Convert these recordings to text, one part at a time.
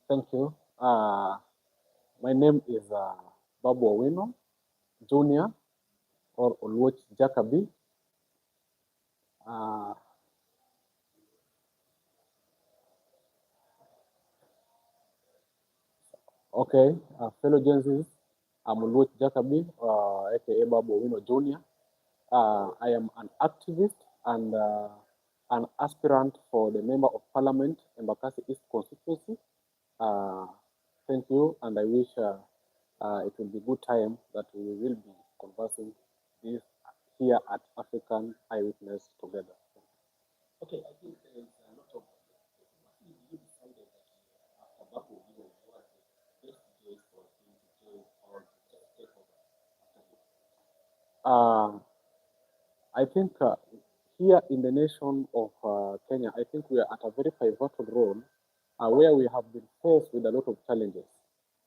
Thank you. My name is Babu Owino Jr. or Olwoch Jacobi. Okay, fellow Gen Zs, I'm Olwoch Jacobi, aka Babu Owino Jr. I am an activist and an aspirant for the Member of Parliament, Embakasi East constituency. Thank you, and I wish it will be good time that we will be conversing this here at African Eyewitness together. Okay, I think there is a lot of you decided that after Babu Owino was the best choice for him to join or to take over. I think here in the nation of Kenya, I think we are at a very pivotal role where we have been faced with a lot of challenges.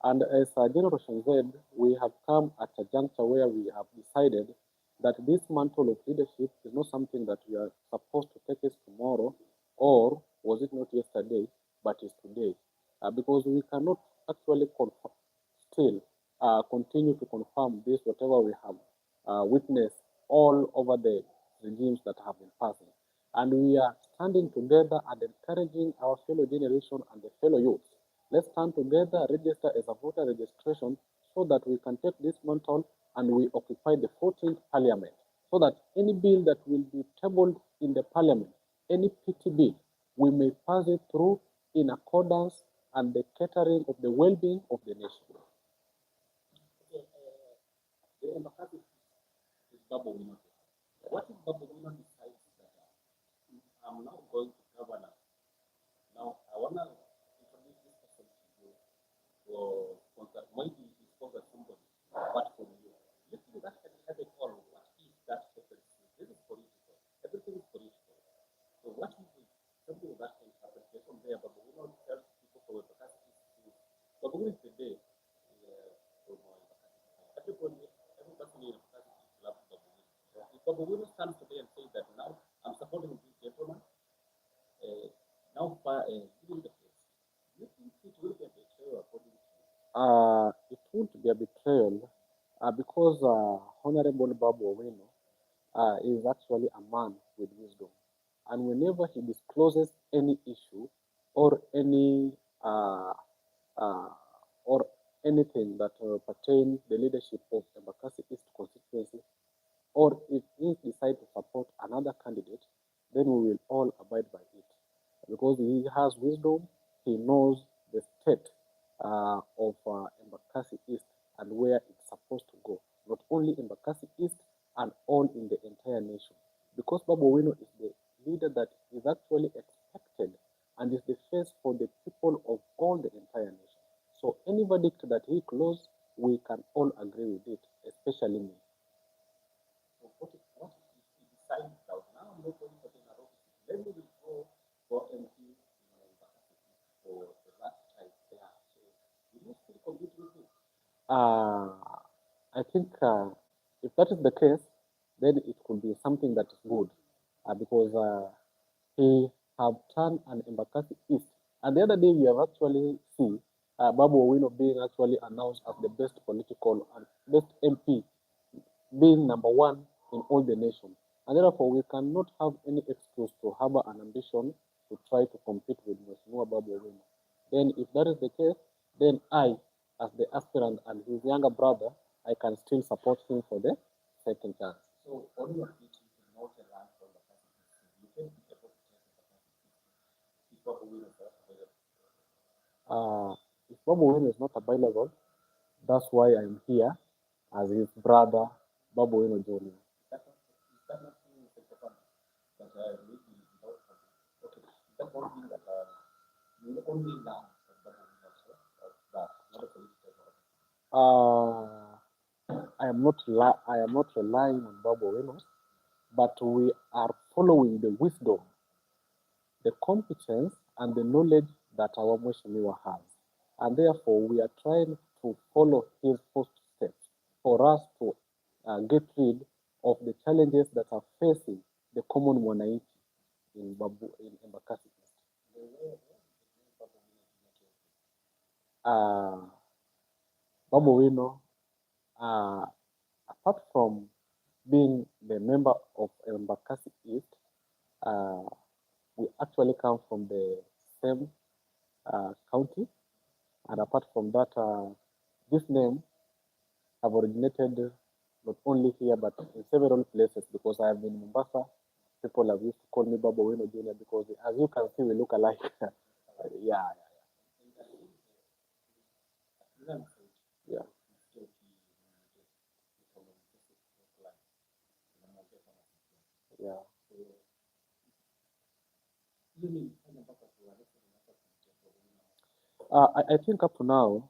And as Generation Z, we have come at a juncture where we have decided that this mantle of leadership is not something that we are supposed to take us tomorrow, or was it not yesterday, but is today. Because we cannot actually still continue to confirm this, whatever we have witnessed all over the regimes that have been passing. And we are standing together and encouraging our fellow generation and the fellow youth. Let's stand together, register as a voter registration so that we can take this mantle and we occupy the 14th parliament. So that any bill that will be tabled in the parliament, any petty bill, we may pass it through in accordance and the catering of the well-being of the nation. The Embakasi is Babu Owino. What if Babu Owino decides that I'm now going to govern? Now I want to introduce this person to you for sponsor. Maybe he sponsor somebody, but for you, you think that can have a call? What is that person? This is political. Everything is political. So what is something that can happen? From there, Babu Owino tells people for Embakasi is Babu Owino is the day. Everybody in Embakasi loves Babu Owino. If Babu Owino stands today and says that now I'm supporting this gentleman, now giving the place, do you think it will be a betrayal according to you? It won't be a betrayal because Honorable Babu Owino is actually a man with wisdom. And whenever he discloses any issue or any or anything that pertains the leadership of Embakasi East constituency, or if he decides to support another candidate, then we will all abide by it. Because he has wisdom, he knows the state of Embakasi East and where it's supposed to go. Not only Embakasi East and all in the entire nation. Because Babu Owino is the leader that is actually expected and is the face for the people of all the entire nation. So any verdict that he closes, we can all agree with it, especially me. So what if he decides that now I'm not going for the Nairobi, then we will go for MP for the last time there. So will you still compete with him? I think if that is the case, then it could be something that is good because he have turned an Embakasi East. And the other day we have actually seen Babu Owino being actually announced as the best political and best MP, being number one in all the nation. And therefore, we cannot have any excuse to harbor an ambition to try to compete with Mheshimiwa Babu Owino. Then if that is the case, then I, as the aspirant and his younger brother, I can still support him for the second chance. So on your feet, you cannot run for the presidency. You can be able to take the presidency if Babu Owino is not available. If Babu Owino is not available, that's why I'm here as his brother, Babu Owino Jr. Is that not thing that maybe without okay. Is that one thing that You only learn from Babu Wino also, that not a political I am not relying on Babu Wino, but we are following the wisdom, the competence, and the knowledge that our Mheshimiwa has. And therefore, we are trying to follow his footsteps for us to get rid of the challenges that are facing the common mwananchi in Embakasi East. Babu Wino, apart from being the member of Embakasi East, we actually come from the same county, and apart from that, this name have originated not only here but in several places, because I have been in Mombasa. People have used to call me Babu Wino Jr. because, as you can see, we look alike. Yeah. I think up to now,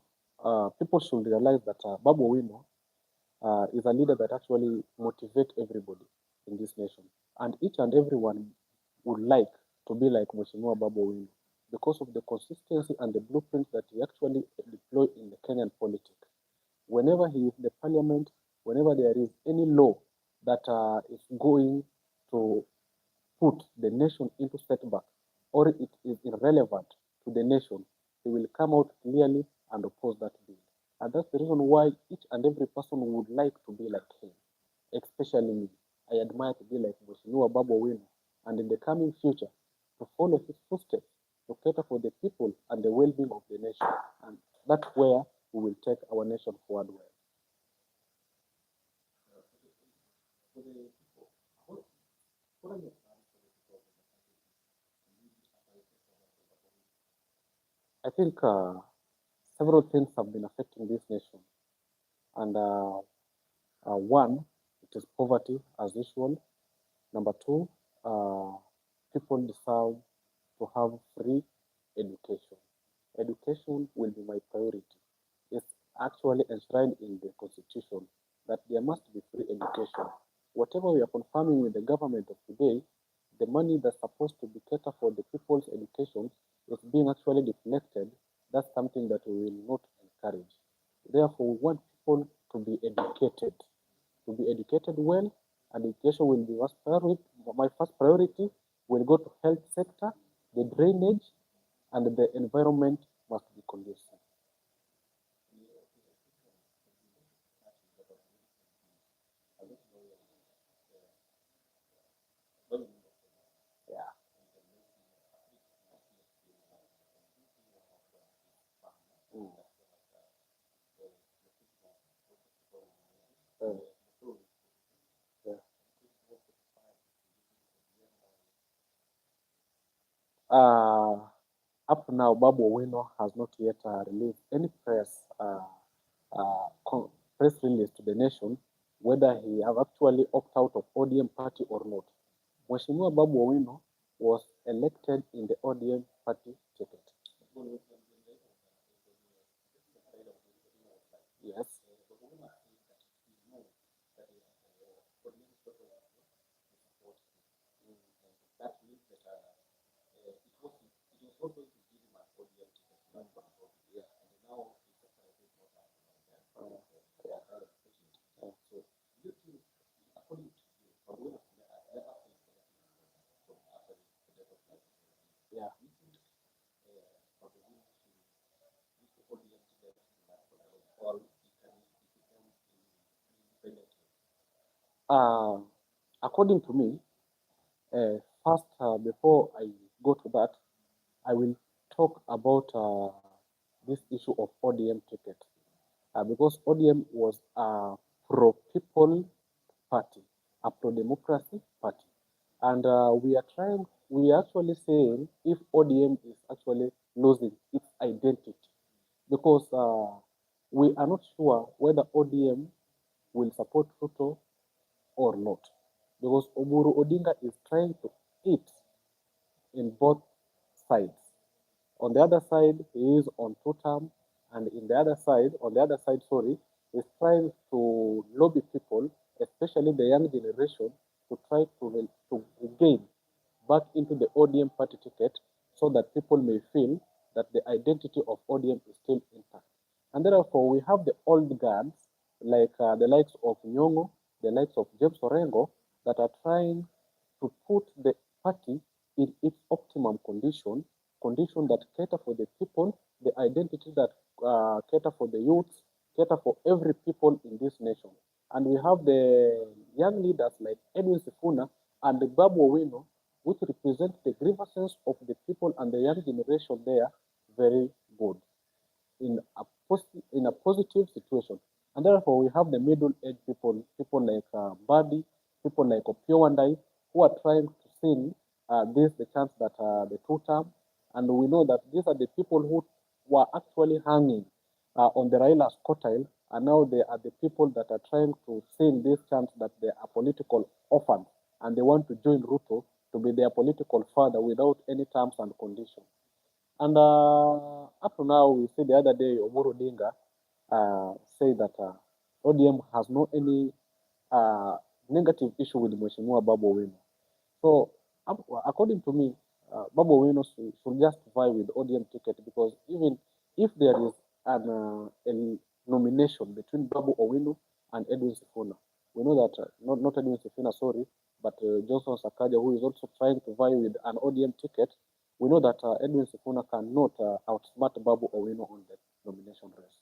people should realize that Babu Wino is a leader that actually motivates everybody in this nation. And each and everyone would like to be like Mheshimiwa Babu Wino because of the consistency and the blueprint that he actually deployed in the Kenyan politics. Whenever he is in the parliament, whenever there is any law that is going to put the nation into setback, or it is irrelevant to the nation, he will come out clearly and oppose that bill. And that's the reason why each and every person would like to be like him, especially me. I admire to be like Mheshimiwa Babu Wino, and in the coming future, to follow his footsteps, to cater for the people and the well-being of the nation. And that's where we will take our nation forward well. I think several things have been affecting this nation. And one, it is poverty as usual. Number two, people deserve to have free education. Education will be my priority. It's actually enshrined in the constitution that there must be free education. Whatever we are confirming with the government of today, the money that's supposed to be catered for the people's education is being actually deflected. That's something that we will not encourage. Therefore, we want people to be educated well, and education will be my first priority. Will go to health sector, the drainage, and the environment must be conducive. Up to now, Babu Wino has not yet released any press release to the nation whether he have actually opted out of ODM party or not. Mheshimiwa Babu Wino was elected in the ODM party ticket. Yes. According to me, first, before I go to that, I will talk about this issue of ODM ticket. Because ODM was a pro-people party, a pro-democracy party. And we are actually saying if ODM is actually losing its identity, because we are not sure whether ODM will support Ruto or not, because Oburu Odinga is trying to eat in both sides. On the other side, he is on 2-term, and on the other side, is trying to lobby people, especially the young generation, to try to gain back into the ODM party ticket so that people may feel that the identity of ODM is still intact. And therefore, we have the old guards, like the likes of Nyong'o, the likes of James Orengo, that are trying to put the party in its optimum condition that cater for the people, the identity that cater for the youths, cater for every people in this nation. And we have the young leaders like Edwin Sifuna and the Babu Owino, which represent the grievances of the people and the young generation there very good in a positive situation. And therefore, we have the middle-aged people like Badi, people like Opio and I, who are trying to see this the chance that the 2-term, and we know that these are the people who were actually hanging on the RAILA's coattail, and now they are the people that are trying to see this chance that they are political orphans, and they want to join Ruto to be their political father without any terms and conditions. And up to now, we see the other day, Oburu Dinga say that ODM has no any negative issue with Mheshimiwa Babu Owino. So, according to me, Babu Owino should just vie with ODM ticket, because even if there is a nomination between Babu Owino and Edwin Sifuna, we know that, not Edwin Sifuna, sorry, but Johnson Sakaja, who is also trying to vie with an ODM ticket, we know that Edwin Sifuna cannot outsmart Babu Owino on the nomination race.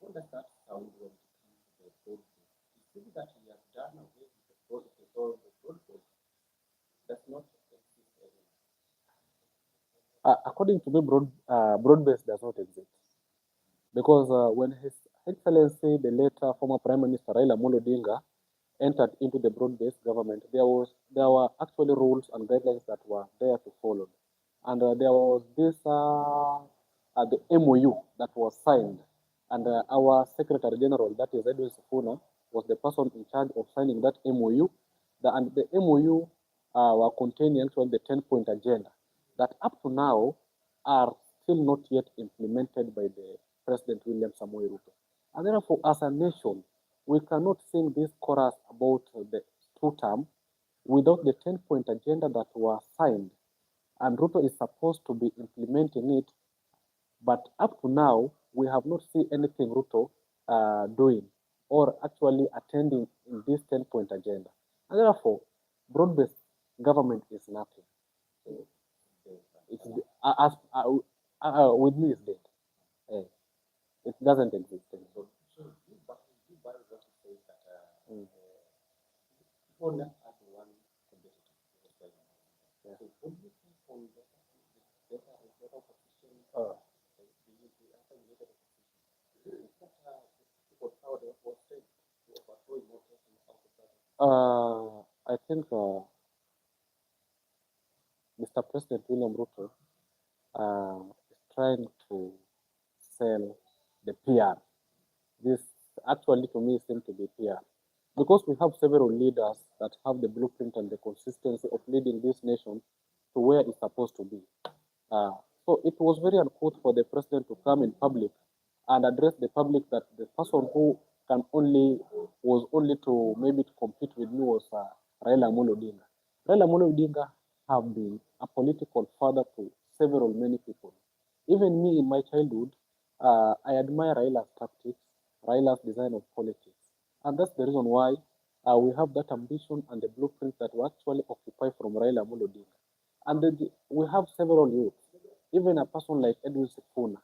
What does that sound when it comes to the broad base? It seems that he has done away with the broad base, or the broad base does not exist anymore. According to me, broad base does not exist, because when His Excellency, the later former Prime Minister Raila Amolo Odinga, entered into the broad-based government, there were actually rules and guidelines that were there to follow, and there was this the MOU that was signed, and our Secretary General, that is Edwin Sifuna, was the person in charge of signing that MOU. And the MOU were containing actually the 10-point agenda that up to now are still not yet implemented by the President William Samoei Ruto. And therefore, as a nation, we cannot sing this chorus about the 2-term without the 10-point agenda that was signed. And Ruto is supposed to be implementing it, but up to now, we have not seen anything Ruto doing or actually attending in this 10-point agenda. And therefore, broad-based government is nothing. It's with me, it's dead. It doesn't exist anymore. So you buy what you say that people left as one competitor. Yeah. So what do you think on better opposition? I think Mr. President William Ruto is trying to sell the PR. This actually, to me, seems to be PR. Because we have several leaders that have the blueprint and the consistency of leading this nation to where it's supposed to be. So it was very uncouth for the president to come in public and address the public that the person who was only to maybe to compete with me was Raila Amolo Odinga. Raila Amolo Odinga have been a political father to many people. Even me in my childhood, I admire Raila's tactics, Raila's design of politics. And that's the reason why we have that ambition and the blueprint that we actually occupy from Raila Amolo Odinga. And we have several youths. Even a person like Edwin Sifuna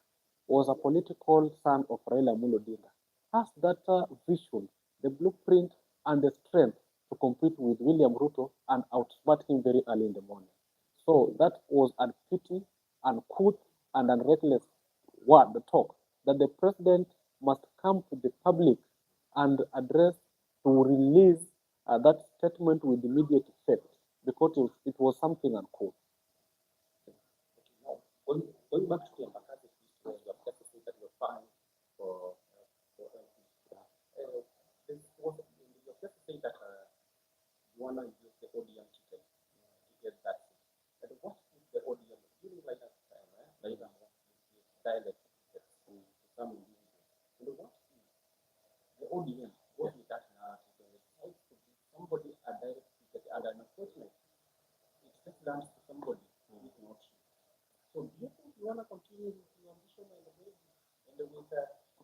was a political son of Raila Amolo Odinga, has that vision, the blueprint, and the strength to compete with William Ruto and outsmart him very early in the morning. So that was a pity, uncouth, and reckless word, the talk, that the president must come to the public and address to release that statement with immediate effect because it was something uncool. Now, going back to the Embakasi issue, you have just said that you're fine for this was you have just said that you want to use the ODM ticket to get that. And what is the ODM? You like that time, right? Like dialect to some individuals. And what is the ODM? What is that narrative? It to be somebody a direct ticket, and unfortunately, it just lands to somebody who is not you. So do you think you want to continue with your ambition and with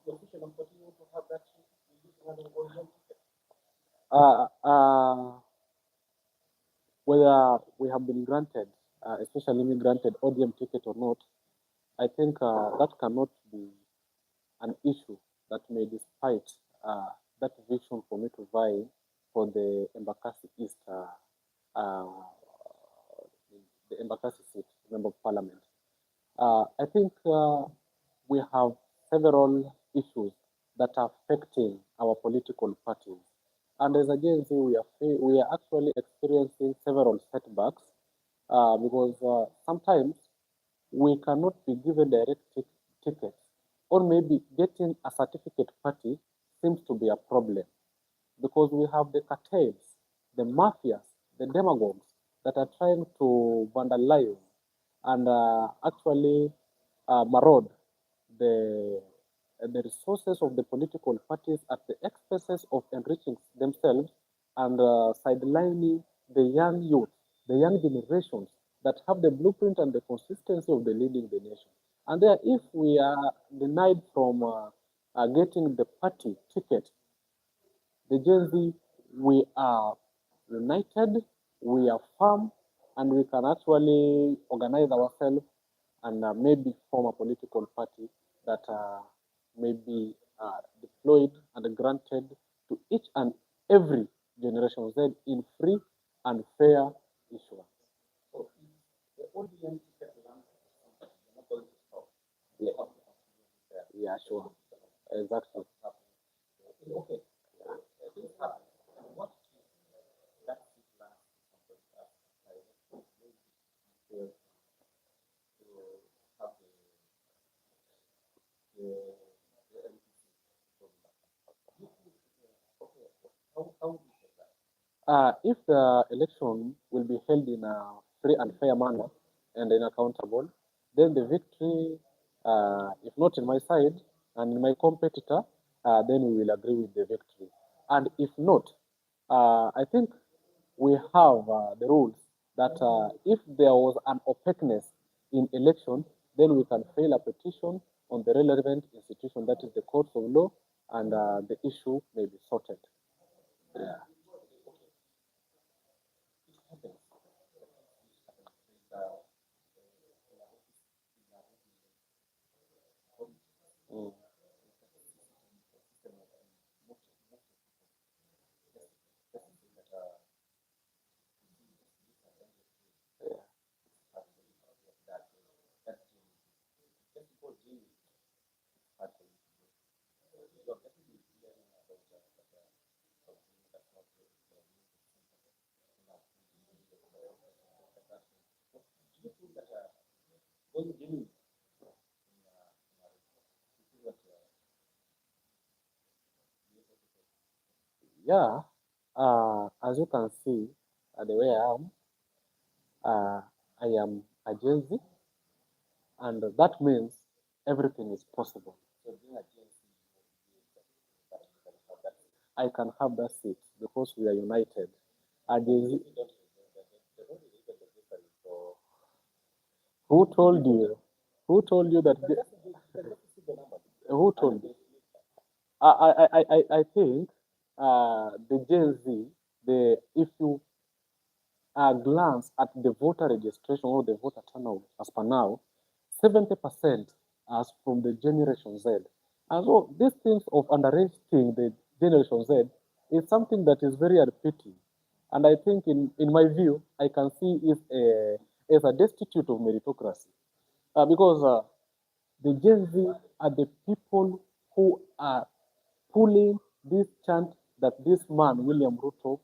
your vision of continue to have that another ODM ticket? Whether we have been granted, especially me granted ODM ticket or not, I think that cannot be an issue that may despite that vision for me to vie for the Embakasi East, the Embakasi seat, Member of Parliament. I think we have several issues that are affecting our political parties. And as a Gen Z, we are actually experiencing several setbacks because sometimes we cannot be given direct tickets, or maybe getting a certificate party seems to be a problem because we have the cartels, the mafias, the demagogues that are trying to vandalize and actually maraud the resources of the political parties at the expenses of enriching themselves and sidelining the young youth, the young generations that have the blueprint and the consistency of the leading the nation. And there, if we are denied from getting the party ticket, the Gen Z, we are united, we are firm, and we can actually organize ourselves and maybe form a political party that may be deployed and granted to each and every Generation Z in free and fair issuance. So the ODM ticket lands, you're not going to stop. Yeah, yeah, sure. Exactly. Okay. Things happen. What is that plan to have the MPC how is that? If the election will be held in a free and fair manner and then accountable, then the victory, if not in my side and in my competitor, then we will agree with the victory. And if not, I think we have the rules that if there was an opaqueness in election, then we can file a petition on the relevant institution, that is the courts of law, and the issue may be sorted. Yeah. Mm. Yeah, as you can see, the way I am a Gen Z, and that means everything is possible. I can have that seat because we are united. A Gen Z, who told you? Who told you that? Who told you? I think the Gen Z, if you glance at the voter registration or the voter turnout as per now, 70% are from the Generation Z. And so these things of underrating the Generation Z is something that is very unfitting. And I think in my view, I can see it as a destitute of meritocracy. Because the Gen Z are the people who are pulling this chant that this man, William Ruto,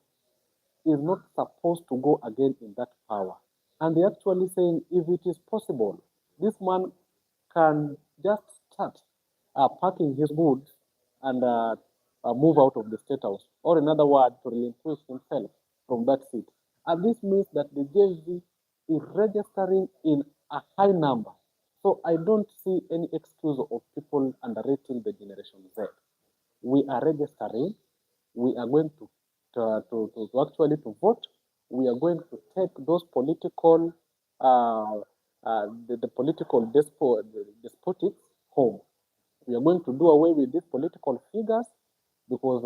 is not supposed to go again in that power. And they're actually saying if it is possible, this man can just start packing his goods and move out of the state house, or in other words, to relinquish himself from that seat. And this means that the JV is registering in a high number. So I don't see any excuse of people underrating the Generation Z. We are registering. We are going to actually to vote. We are going to take those political, the political despotics home. We are going to do away with these political figures because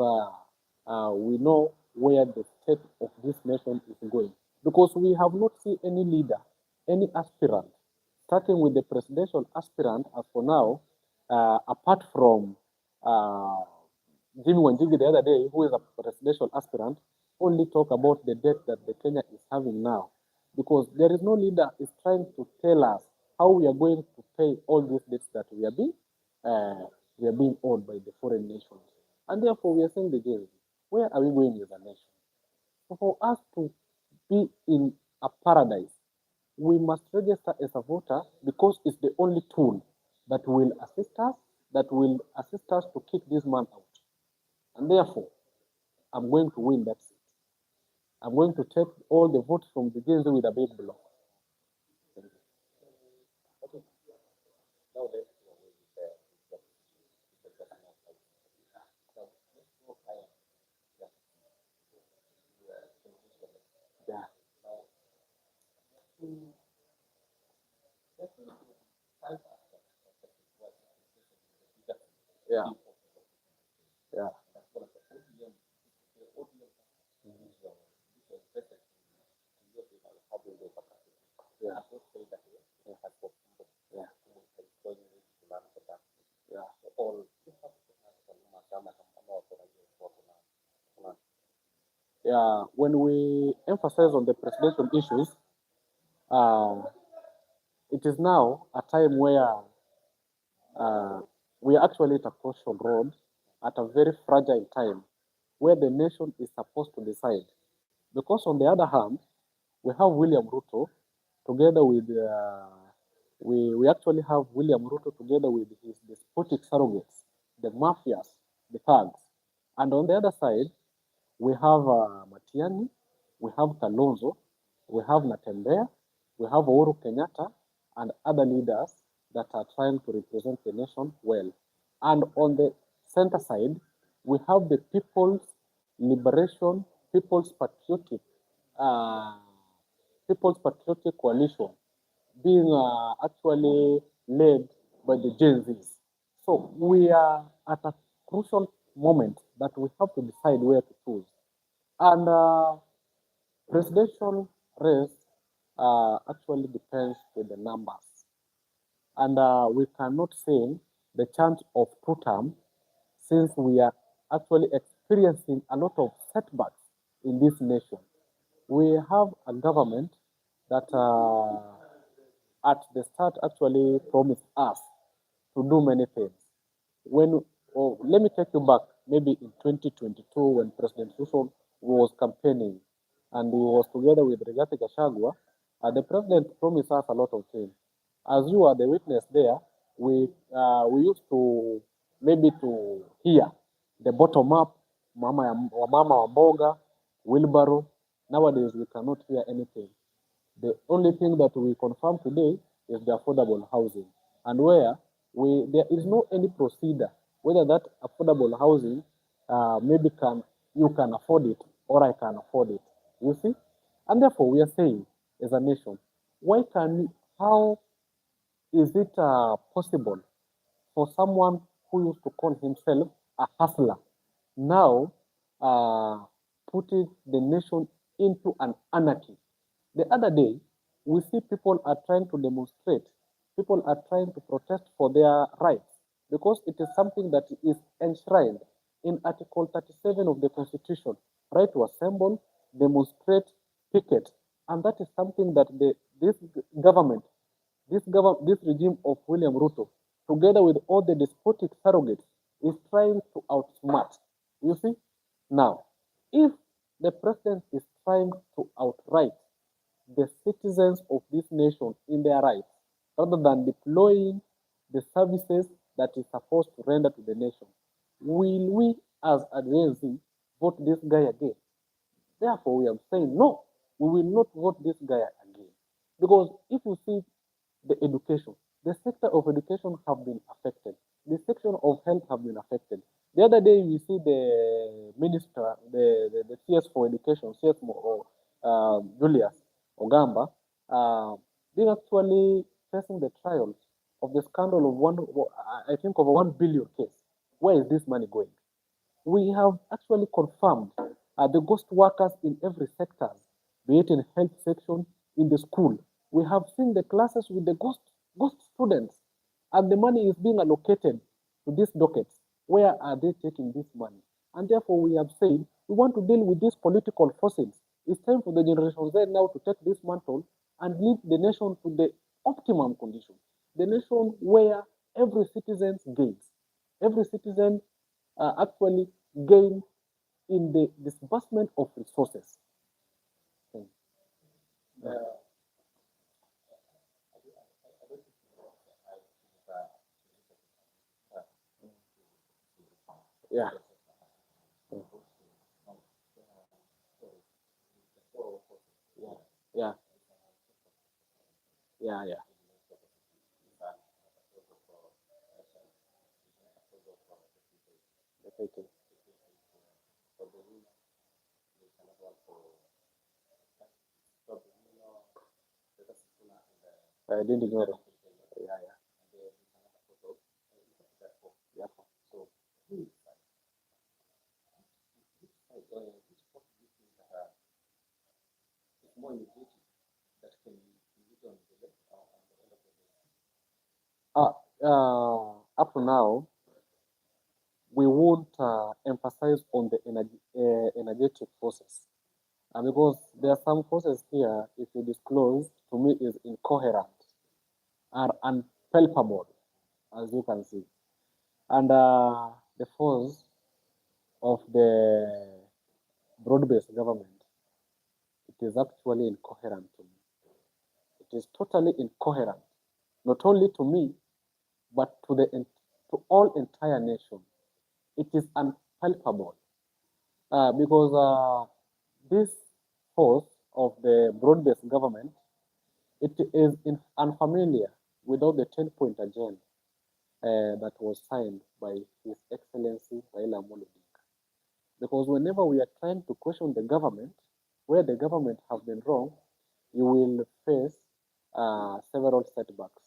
we know where the state of this nation is going. Because we have not seen any leader, any aspirant, starting with the presidential aspirant as for now, apart from Jimmy Wanjigi the other day, who is a presidential aspirant, only talk about the debt that the Kenya is having now. Because there is no leader is trying to tell us how we are going to pay all these debts that we are being owed by the foreign nations. And therefore, we are saying the JV, where are we going as a nation? So for us to be in a paradise, we must register as a voter because it's the only tool that will assist us to kick this man out. And therefore, I'm going to win that seat. I'm going to take all the votes from the JZ with a big block. Okay. Now let's go with the now let's go higher. Yeah. Yeah. Yeah. Yeah, when we emphasize on the presidential issues, it is now a time where we are actually at a crucial road, at a very fragile time, where the nation is supposed to decide. Because on the other hand, we have William Ruto together with we actually have William Ruto together with his despotic surrogates, the mafias, the thugs, and on the other side, we have Matiani, we have Kalonzo, we have Natembeya, we have Uhuru Kenyatta, and other leaders that are trying to represent the nation well. And on the center side, we have the People's Liberation, uh, People's Patriotic Coalition being actually led by the Gen Zs. So we are at a crucial moment that we have to decide where to choose. And presidential race actually depends with the numbers. And we cannot say the chance of two term since we are actually experiencing a lot of setbacks in this nation. We have a government that at the start actually promised us to do many things. Let me take you back, maybe in 2022 when President Tuco was campaigning and he was together with gachagua, the president promised us a lot of things. As you are the witness there, we used to maybe to hear the bottom up, mama wa mboga, wheelbarrow. Nowadays we cannot hear anything. The only thing that we confirm today is the affordable housing, and where there is no any procedure whether that affordable housing maybe you can afford it or I can afford it. You see, and therefore we are saying as a nation, how is it possible for someone who used to call himself a hustler now putting the nation into an anarchy? The other day, we see people are trying to demonstrate, people are trying to protest for their rights because it is something that is enshrined in Article 37 of the Constitution, right to assemble, demonstrate, picket, and that is something that this government, this regime of William Ruto, together with all the despotic surrogates, is trying to outsmart. You see? Now, if the president is trying to outright the citizens of this nation in their rights, rather than deploying the services that is supposed to render to the nation. Will we, as a Gen Z, vote this guy again? Therefore, we are saying no, we will not vote this guy again. Because if you see the education, the sector of education have been affected. The section of health have been affected. The other day, we see the minister, the CS for education, CS Julius Ogamba, being actually facing the trials of the scandal of I think of a 1 billion case. Where is this money going? We have actually confirmed the ghost workers in every sector, be it in health section, in the school. We have seen the classes with the ghost students, and the money is being allocated to these dockets. Where are they taking this money? And therefore, we have said we want to deal with these political forces. It's time for the Generation Z now to take this mantle and lead the nation to the optimum condition. The nation where every citizen gains. Every citizen actually gain in the disbursement of resources. Yeah. Yeah. Yeah. Yeah. Okay. I didn't ignore it. Yeah. Yeah. Yeah. So, up to now, we won't emphasize on the energetic forces. Because there are some forces here, if you disclose, to me is incoherent, are unpalpable, as you can see. And the force of the broad-based government, it is actually incoherent to me. It is totally incoherent, not only to me, but to all entire nation. It is unpalpable because this force of the broad-based government, it is unfamiliar without the 10-point agenda that was signed by His Excellency RAILA Odinga. Because whenever we are trying to question the government, where the government has been wrong, you will face several setbacks.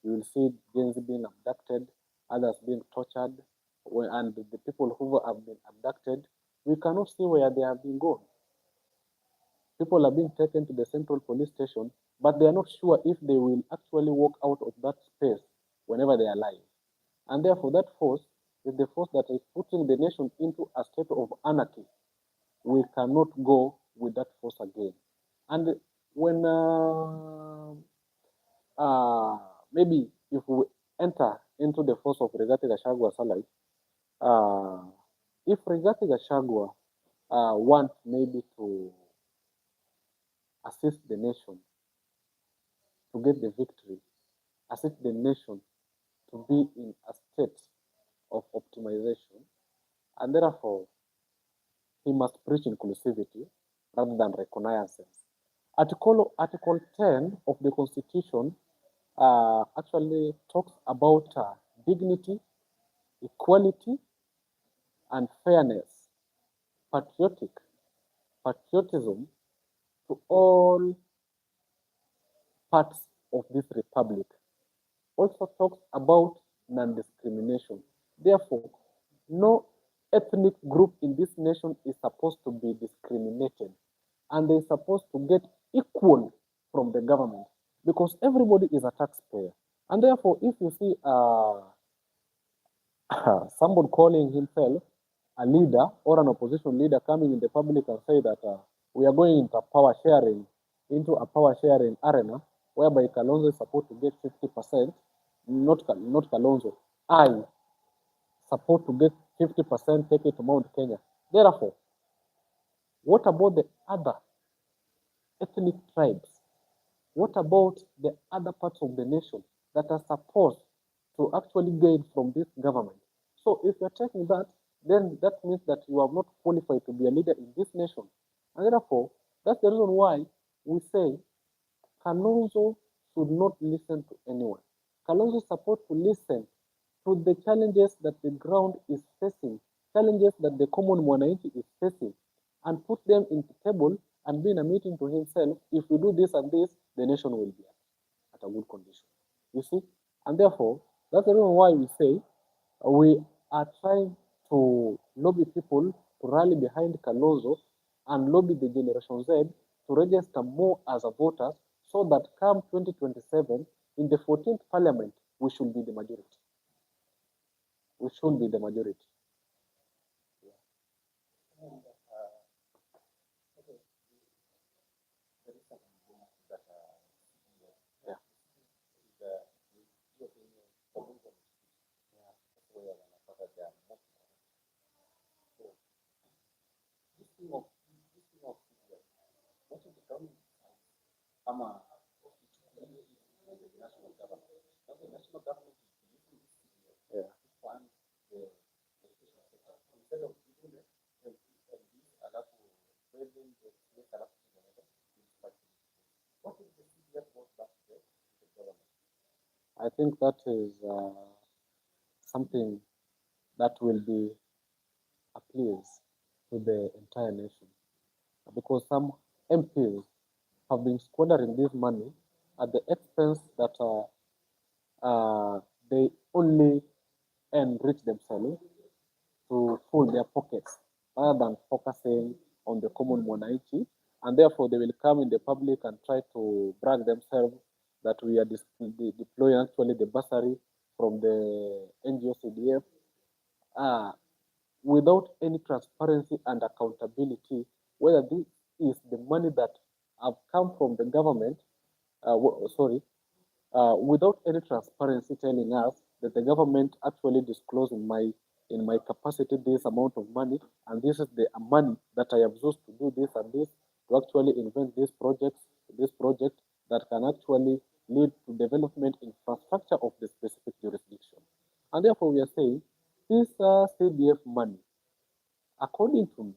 You will see Gens being abducted, others being tortured, and the people who have been abducted, we cannot see where they have been gone. People are being taken to the central police station, but they are not sure if they will actually walk out of that space whenever they are alive. And therefore, that force is the force that is putting the nation into a state of anarchy. We cannot go with that force again. And when maybe if we enter into the force of Rigathi Gachagua's life, if Rigathi Gachagua want maybe to assist the nation to get the victory, assist the nation to be in a state of optimization, and therefore he must preach inclusivity rather than reconnaissance. Article 10 of the Constitution actually talks about dignity, equality, and fairness, patriotism to all parts of this republic. Also talks about non-discrimination. Therefore, no ethnic group in this nation is supposed to be discriminated, and they're supposed to get equal from the government, because everybody is a taxpayer. And therefore, if you see somebody calling himself a leader or an opposition leader coming in the public and say that we are going into a power sharing arena, whereby Kalonzo is supposed to get 50%, not Kalonzo, I support to get 50%, take it to Mount Kenya. Therefore, what about the other ethnic tribes? What about the other parts of the nation that are supposed to actually gain from this government? So if you're taking that, then that means that you are not qualified to be a leader in this nation. And therefore, that's the reason why we say Kalonzo should not listen to anyone. Kalonzo is supposed to listen to the challenges that the ground is facing, challenges that the common mwananchi is facing, and put them in the table and be in a meeting to himself. If we do this and this, the nation will be at a good condition. You see? And therefore, that's the reason why we say we are trying to lobby people to rally behind Kalonzo and lobby the Generation Z to register more as a voters so that come 2027, in the 14th parliament, we should be the majority. We should be the majority. I think that is something that will be a please to the entire nation, because some MPs have been squandering this money at the expense that they only enrich themselves to fill their pockets rather than focusing on the common mwananchi, and therefore they will come in the public and try to brag themselves that we are deploying actually the bursary from the NGO CDF without any transparency and accountability, whether this is the money that have come from the government, without any transparency telling us that the government actually disclosed in my capacity this amount of money, and this is the money that I have used to do this and this, to actually invent this project that can actually lead to development infrastructure of the specific jurisdiction. And therefore, we are saying this CDF money, according to me,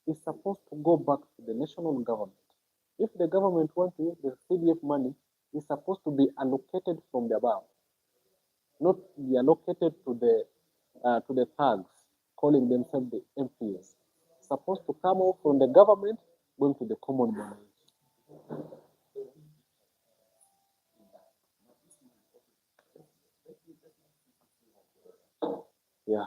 is supposed to go back to the national government. If the government wants to use the CDF money, it's supposed to be allocated from the above, not be allocated to the thugs calling themselves the MPs. It's supposed to come out from the government going to the common man. Yeah.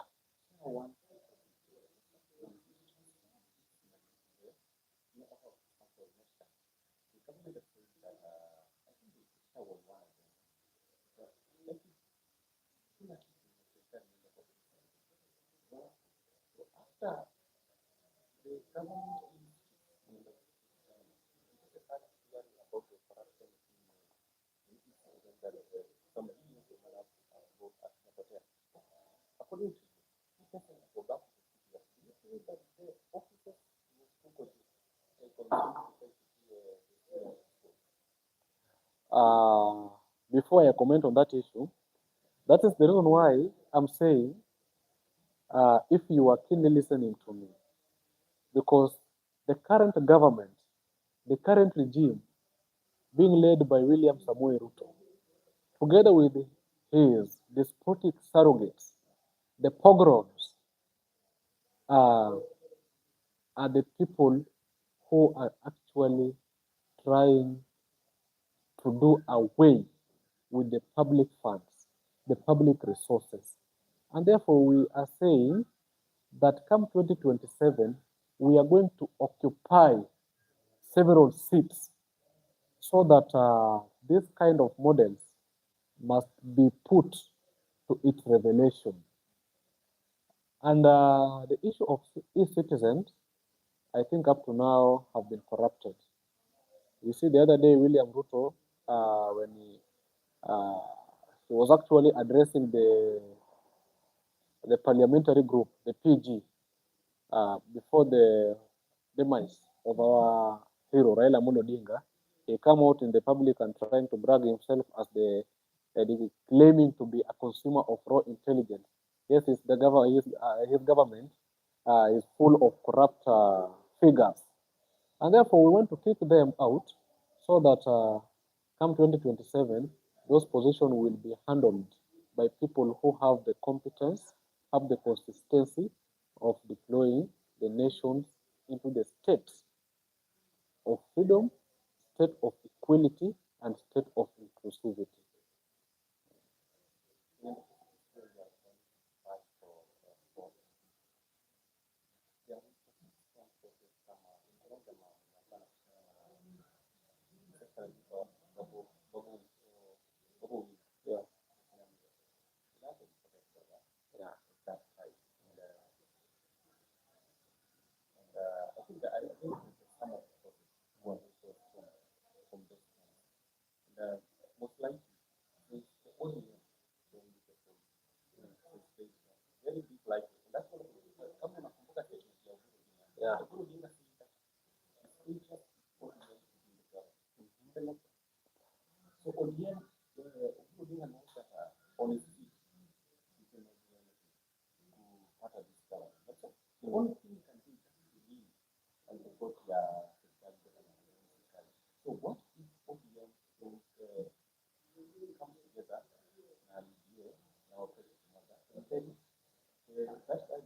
Before I comment on that issue, that is the reason why I'm saying, if you are keenly listening to me, because the current government, the current regime, being led by William Samoei Ruto, together with his despotic surrogates, the pogroms, are the people who are actually trying to do away with the public funds, the public resources. And therefore, we are saying that come 2027, we are going to occupy several seats so that this kind of models must be put to its revelation. And the issue of e-citizens, I think up to now have been corrupted. You see, the other day, William Ruto, when he was actually addressing the parliamentary group, the PG, before the demise of our hero, Raila Amolo Odinga, he come out in the public and trying to brag himself as claiming to be a consumer of raw intelligence. Yes, his government is full of corrupt figures. And therefore, we want to kick them out so that come 2027, those positions will be handled by people who have the competence, have the consistency of deploying the nations into the states of freedom, state of equality, and state of inclusivity. Yeah. Yeah. I think some of the was from this. Most likely, the only very big like that's what kama nakumbuka yeah. So ODM on his feet, the only thing you can do is to leave and to go to so what if ODM come together and now and then that's why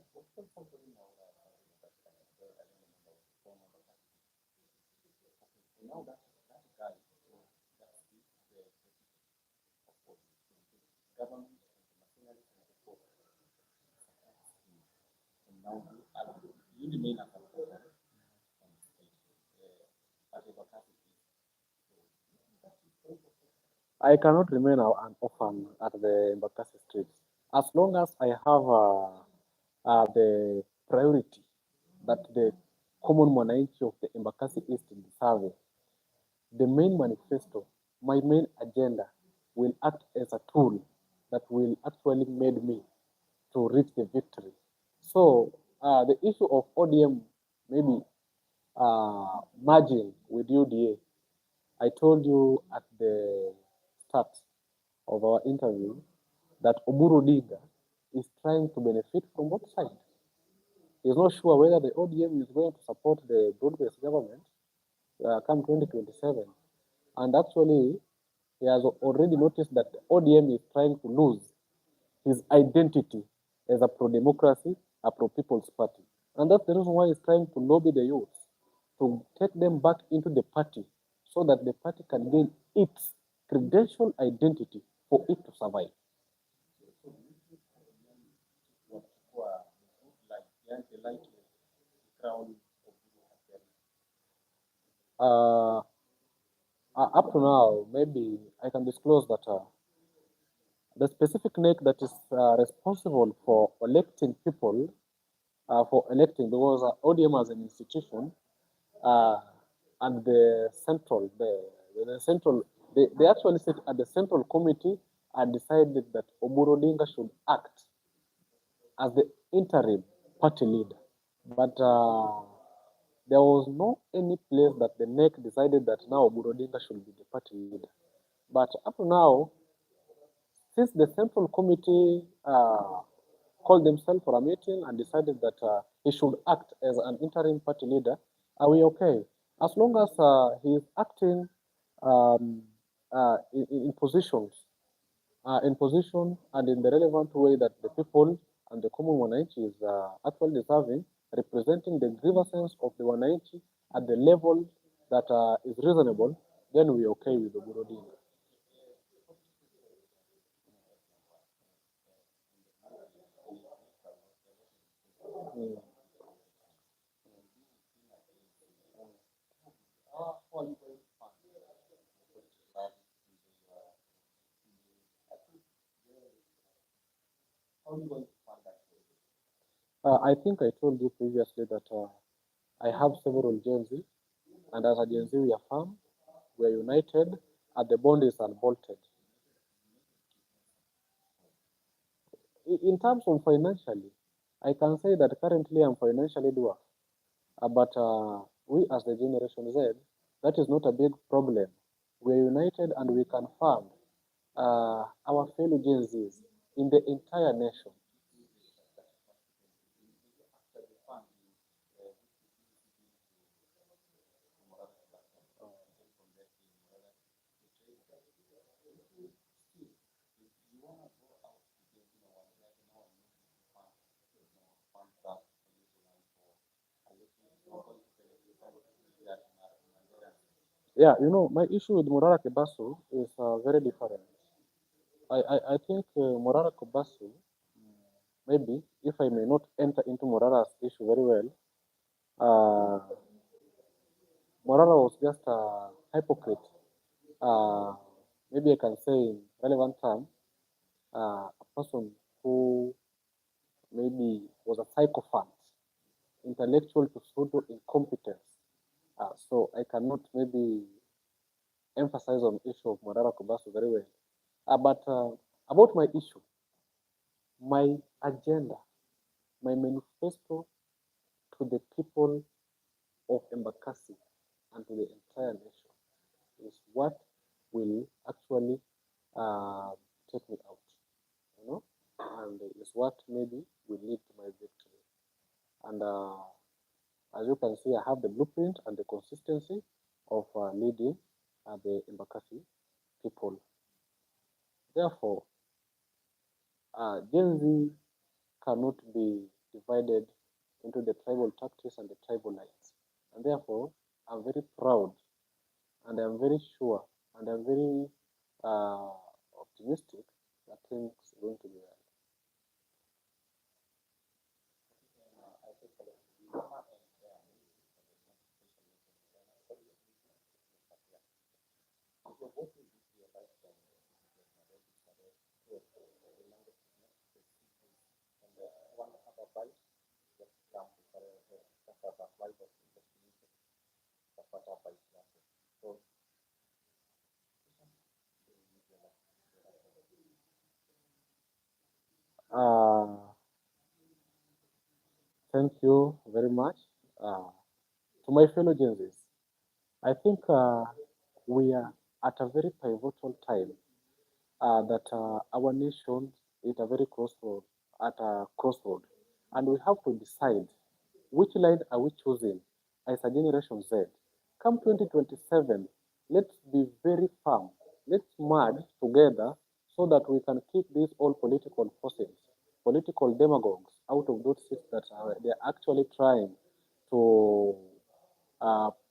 something now now that guy that's the government and now you remain as I cannot remain an orphan at the Embakasi streets as long as I have the priority that the common mwananchi of the Embakasi East is deserving. The main manifesto, my main agenda, will act as a tool that will actually made me to reach the victory. So the issue of ODM maybe merging with UDA, I told you at the start of our interview that Oburu Odinga is trying to benefit from both sides. He's not sure whether the ODM is going to support the broad-based government come 2027. And actually, he has already noticed that the ODM is trying to lose his identity as a pro-democracy, a pro-people's party. And that's the reason why he's trying to lobby the youth to take them back into the party so that the party can gain its credential identity for it to survive. Up to now, maybe I can disclose that the specific NEC that is responsible for electing people, because ODM as an institution, and the central, they actually sit at the central committee and decided that Oburu Odinga should act as the interim party leader. But there was no any place that the NEC decided that now Oburu Odinga should be the party leader. But up to now, since the central committee called themselves for a meeting and decided that he should act as an interim party leader, are we okay? As long as he is acting in positions, in position and in the relevant way that the people and the common Wananchi is actually deserving, representing the grievances of the Wananchi at the level that is reasonable, then we are okay with the Oburu Odinga. I think I told you previously that I have several Gen Z, and as a Gen Z, we are firm, we are united, and the bond is unbolted. In terms of financially, I can say that currently I'm financially dwarf, but we as the Generation Z, That is not a big problem. We are united and we can fund our fellow Gen Zs in the entire nation. Yeah, you know, my issue with Murara Kebasu is very different. I think Murara Kebasu, maybe, if I may not enter into Murara's issue very well, Morara was just a hypocrite. Maybe I can say in relevant term, a person who maybe was a psychopath, intellectual to pseudo incompetence. So I cannot maybe emphasize on the issue of Morara Kubasu very well. But about my issue, my agenda, my manifesto to the people of Embakasi and to the entire nation is what will actually take me out, you know, and is what maybe will lead to my victory. And as you can see, I have the blueprint and the consistency of leading the Embakasi people. Therefore, Gen Z cannot be divided into the tribal tactics and the tribal lines. And therefore, I'm very proud and I'm very sure and I'm very optimistic that things are going to be well. Thank you very much. To my fellow Gen Zs, I think we are at a very pivotal time that our nation is at a very crossroad, and we have to decide which line are we choosing as a Generation Z. Come 2027, let's be very firm. Let's merge together so that we can kick these all political forces, political demagogues out of those seats that they're actually trying to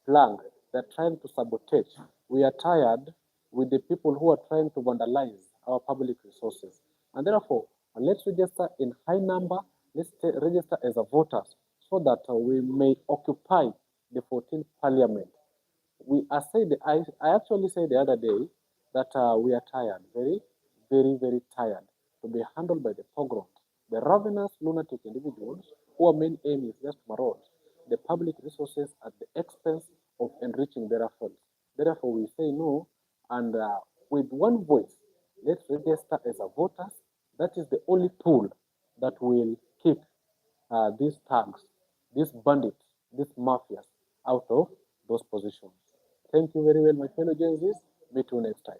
plank. They're trying to sabotage. We are tired with the people who are trying to vandalize our public resources. And therefore, let's register in high number. Let's register as a voters so that we may occupy the 14th parliament. I actually said the other day that we are tired, very tired to be handled by the pogroms, the ravenous lunatic individuals whose main aim is just to maraud the public resources at the expense of enriching their funds. Therefore, we say no, and with one voice, let's register as a voters. That is the only tool that will keep these thugs, these bandits, these mafias out of those positions. Thank you very well, my fellow Gen Zs. Meet you next time.